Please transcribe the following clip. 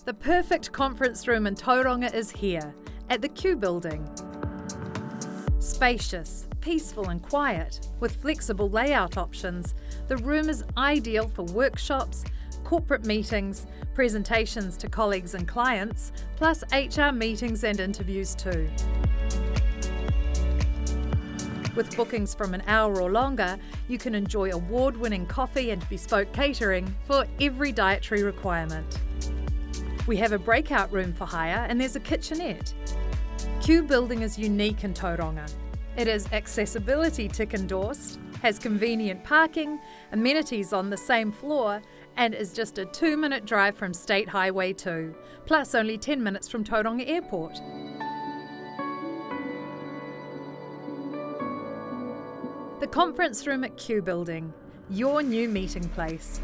The perfect conference room in Tauranga is here, at the Q Building. Spacious, peaceful and quiet, with flexible layout options, the room is ideal for workshops, corporate meetings, presentations to colleagues and clients, plus HR meetings and interviews too. With bookings from an hour or longer, you can enjoy award-winning coffee and bespoke catering for every dietary requirement. We have a breakout room for hire and there's a kitchenette. Q Building is unique in Tauranga. It is accessibility tick endorsed, has convenient parking, amenities on the same floor, and is just a 2-minute drive from State Highway 2, plus only 10 minutes from Tauranga Airport. The conference room at Q Building, your new meeting place.